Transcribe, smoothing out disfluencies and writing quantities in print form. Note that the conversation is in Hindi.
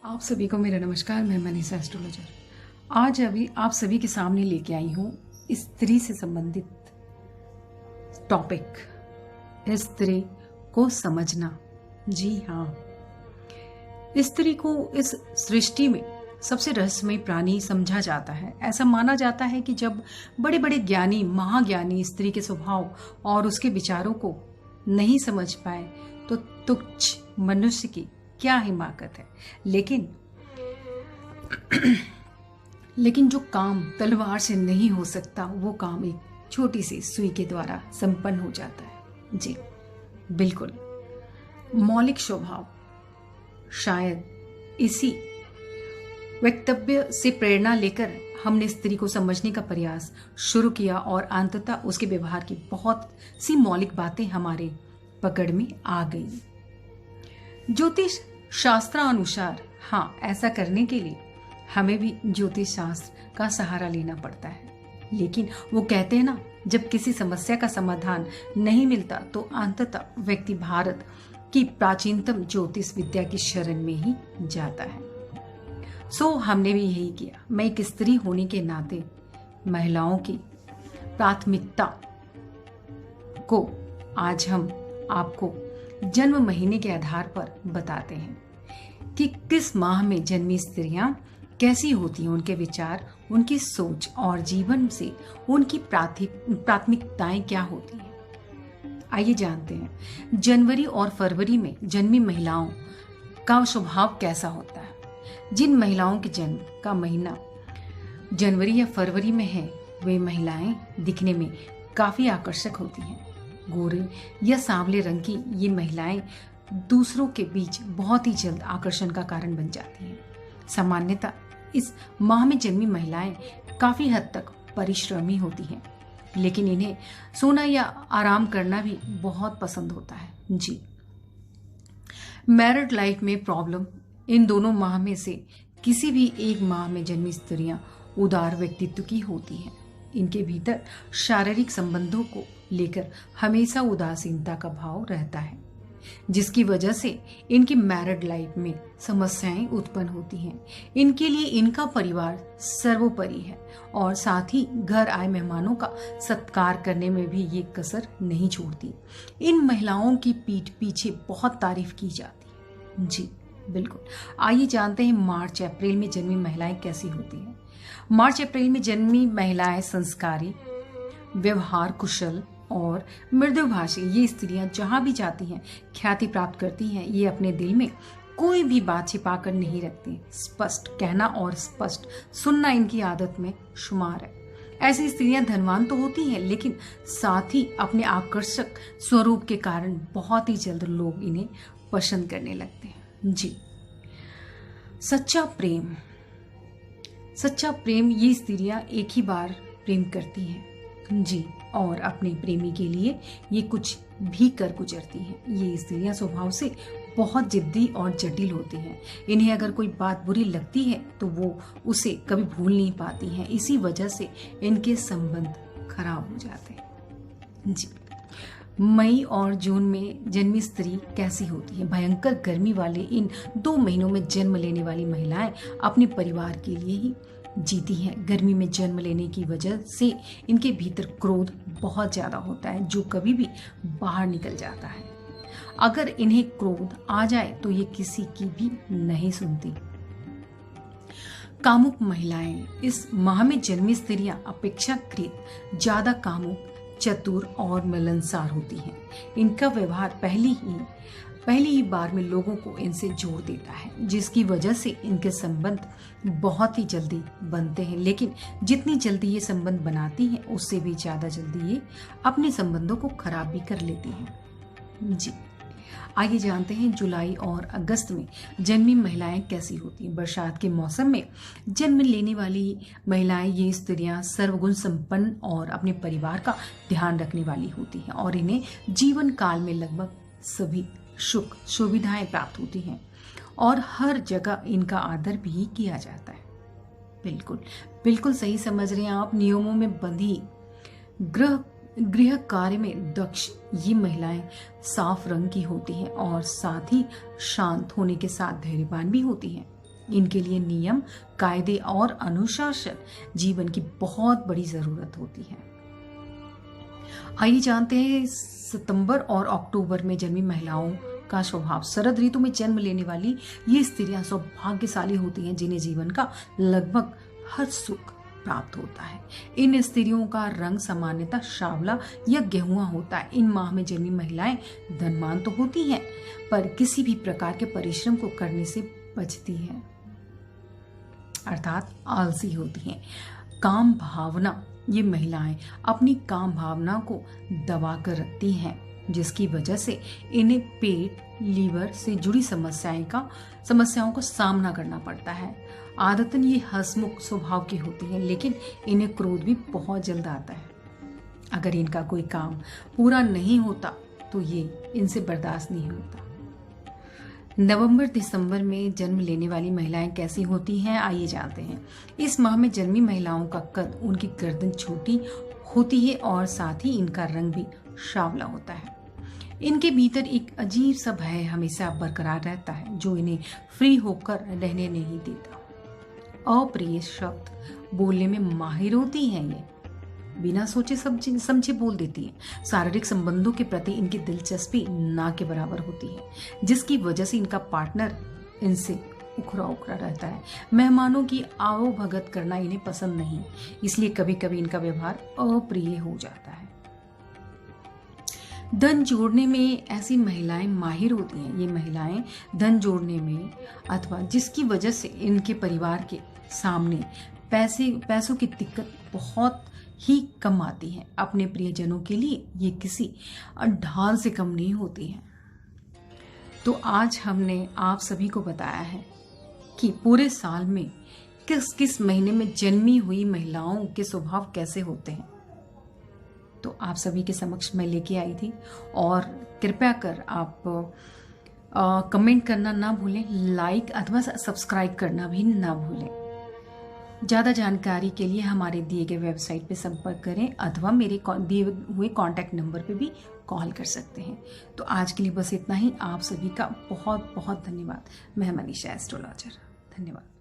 आप सभी को मेरा नमस्कार। मैं मनीषा एस्ट्रोलॉजर आज अभी आप सभी के सामने लेके आई हूँ स्त्री से संबंधित टॉपिक, स्त्री को समझना। जी हाँ, स्त्री को इस सृष्टि में सबसे रहस्यमय प्राणी समझा जाता है। ऐसा माना जाता है कि जब बड़े बड़े ज्ञानी महाज्ञानी स्त्री के स्वभाव और उसके विचारों को नहीं समझ पाए तो तुच्छ मनुष्य की क्या हिमाकत है। लेकिन जो काम तलवार से नहीं हो सकता वो काम एक छोटी सी सुई के द्वारा संपन्न हो जाता है। जी बिल्कुल, मौलिक स्वभाव। शायद इसी वक्तव्य से प्रेरणा लेकर हमने स्त्री को समझने का प्रयास शुरू किया और अंततः उसके व्यवहार की बहुत सी मौलिक बातें हमारे पकड़ में आ गई। ज्योतिष शास्त्रानुसार हाँ, ऐसा करने के लिए हमें भी ज्योतिष शास्त्र का सहारा लेना पड़ता है। लेकिन वो कहते हैं ना, जब किसी समस्या का समाधान नहीं मिलता तो अंततः व्यक्ति भारत की प्राचीनतम ज्योतिष विद्या की शरण में ही जाता है। सो हमने भी यही किया। मैं एक स्त्री होने के नाते महिलाओं की प्राथमिकता को आज हम आपको जन्म महीने के आधार पर बताते हैं कि किस माह में जन्मी स्त्रियां कैसी होती हैं, उनके विचार, उनकी सोच और जीवन से उनकी प्राथमिकताएं क्या होती हैं। आइए जानते हैं जनवरी और फरवरी में जन्मी महिलाओं का स्वभाव कैसा होता है। जिन महिलाओं के जन्म का महीना जनवरी या फरवरी में है वे महिलाएं दिखने में काफी आकर्षक होती हैं। गोरे या सांवले रंग की ये महिलाएं दूसरों के बीच बहुत ही जल्द आकर्षण का कारण बन जाती हैं। सामान्यतः इस माह में जन्मी महिलाएं काफी हद तक परिश्रमी होती हैं, लेकिन इन्हें सोना या आराम करना भी बहुत पसंद होता है। जी, मैरिड लाइफ में प्रॉब्लम। इन दोनों माह में से किसी भी एक माह में जन्मी स्त्रियां उदार व्यक्तित्व की होती हैं। इनके भीतर शारीरिक संबंधों को लेकर हमेशा उदासीनता का भाव रहता है, जिसकी वजह से इनकी मैरिड लाइफ में समस्याएं उत्पन्न होती हैं। इनके लिए इनका परिवार सर्वोपरि है और साथ ही घर आए मेहमानों का सत्कार करने में भी ये कसर नहीं छोड़ती। इन महिलाओं की पीठ पीछे बहुत तारीफ की जाती है। जी बिल्कुल, आइए जानते हैं मार्च अप्रैल में जन्मी महिलाएं कैसी होती हैं। मार्च अप्रैल में जन्मी महिलाएं संस्कारी, व्यवहार कुशल और मृदुभाषी ये स्त्रियां जहां भी जाती हैं ख्याति प्राप्त करती हैं। ये अपने दिल में कोई भी बात छिपाकर नहीं रखती। स्पष्ट कहना और स्पष्ट सुनना इनकी आदत में शुमार है। ऐसी स्त्रियां धनवान तो होती हैं, लेकिन साथ ही अपने आकर्षक स्वरूप के कारण बहुत ही जल्द लोग इन्हें पसंद करने लगते हैं। जी, सच्चा प्रेम। सच्चा प्रेम ये स्त्रियां एक ही बार प्रेम करती हैं। जी, और अपने प्रेमी के लिए ये कुछ भी कर गुजरती हैं। ये स्त्रियां स्वभाव से बहुत जिद्दी और जटिल होती हैं। इन्हें अगर कोई बात बुरी लगती है तो वो उसे कभी भूल नहीं पाती हैं। इसी वजह से इनके संबंध खराब हो जाते हैं। जी, मई और जून में जन्मी स्त्री कैसी होती है। भयंकर गर्मी वाले इन 2 महीनों में जन्म लेने वाली महिलाएं अपने परिवार के लिए ही जीती हैं। गर्मी में जन्म लेने की वजह से इनके भीतर क्रोध बहुत ज्यादा होता है, जो कभी भी बाहर निकल जाता है। अगर इन्हें क्रोध आ जाए तो ये किसी की भी नहीं सुनती। कामुक महिलाएं। इस माह में जन्मी स्त्रियां अपेक्षाकृत ज्यादा कामुक, चतुर और मिलनसार होती हैं। इनका व्यवहार पहली ही बार में लोगों को इनसे जोड़ देता है, जिसकी वजह से इनके संबंध बहुत ही जल्दी बनते हैं। लेकिन जितनी जल्दी ये संबंध बनाती हैं उससे भी ज्यादा जल्दी ये अपने संबंधों को खराब भी कर लेती हैं। जी, आइए जानते हैं जुलाई और अगस्त में जन्मी महिलाएं कैसी होती हैं। बरसात के मौसम में जन्म लेने वाली महिलाएं ये स्त्रियां सर्वगुण संपन्न और अपने परिवार का ध्यान रखने वाली होती हैं और इन्हें जीवन काल में लगभग सभी सुख सुविधाएं प्राप्त होती हैं और हर जगह इनका आदर भी किया जाता है। बिल्कुल बिल्कुल सही समझ रहे हैं आप। नियमों में बंधी, गृह कार्य में दक्ष ये महिलाएं साफ रंग की होती हैं और साथ ही शांत होने के साथ धैर्यवान भी होती हैं। इनके लिए नियम, कायदे और अनुशासन जीवन की बहुत बड़ी जरूरत होती है। आइए जानते हैं सितंबर और अक्टूबर में जन्मी महिलाओं का स्वभाव। शरद ऋतु में जन्म लेने वाली ये स्त्रियां सौभाग्यशाली होती हैं, जिन्हें जीवन का लगभग हर सुख प्राप्त होता है। इन स्त्रियों का रंग सामान्यतः सांवला या गेहुआ होता है। इन माह में जन्मी महिलाएं धनवान तो होती हैं, पर किसी भी प्रकार के परिश्रम को करने से बचती हैं, अर्थात आलसी होती हैं। काम भावना, ये महिलाएं अपनी काम भावना को दबा कर रखती हैं, जिसकी वजह से इन्हें पेट, लीवर से जुड़ी समस्याओं का सामना करना पड़ता है। आदतन ये हंसमुख स्वभाव की होती हैं, लेकिन इन्हें क्रोध भी बहुत जल्द आता है। अगर इनका कोई काम पूरा नहीं होता तो ये इनसे बर्दाश्त नहीं होता। नवंबर दिसंबर में जन्म लेने वाली महिलाएं कैसी होती हैं, आइए जानते हैं। इस माह में जन्मी महिलाओं का कद, उनकी गर्दन छोटी होती है और साथ ही इनका रंग भी सांवला होता है। इनके भीतर एक अजीब सा भय हमेशा बरकरार रहता है, जो इन्हें फ्री होकर रहने नहीं देता। अप्रिय शब्द बोलने में माहिर होती हैं, ये बिना सोचे समझे बोल देती है। शारीरिक संबंधों के प्रति इनकी दिलचस्पी ना के बराबर होती है, जिसकी वजह से इनका पार्टनर इनसे उखरा उखरा रहता है। मेहमानों की आवभगत करना इन्हें पसंद नहीं, इसलिए कभी कभी इनका व्यवहार अप्रिय हो जाता है। धन जोड़ने में ऐसी महिलाएं माहिर होती हैं। ये महिलाएं धन जोड़ने में, अथवा जिसकी वजह से इनके परिवार के सामने पैसों की दिक्कत बहुत ही कम आती है। अपने प्रियजनों के लिए ये किसी ढाल से कम नहीं होती है। तो आज हमने आप सभी को बताया है कि पूरे साल में किस किस महीने में जन्मी हुई महिलाओं के स्वभाव कैसे होते हैं। तो आप सभी के समक्ष मैं लेके आई थी, और कृपया कर आप कमेंट करना ना भूलें, लाइक अथवा सब्सक्राइब करना भी ना भूलें। ज़्यादा जानकारी के लिए हमारे दिए गए वेबसाइट पे संपर्क करें, अथवा मेरे दिए हुए कॉन्टैक्ट नंबर पे भी कॉल कर सकते हैं। तो आज के लिए बस इतना ही। आप सभी का बहुत बहुत धन्यवाद। मैं मनीषा एस्ट्रोलॉजर। धन्यवाद।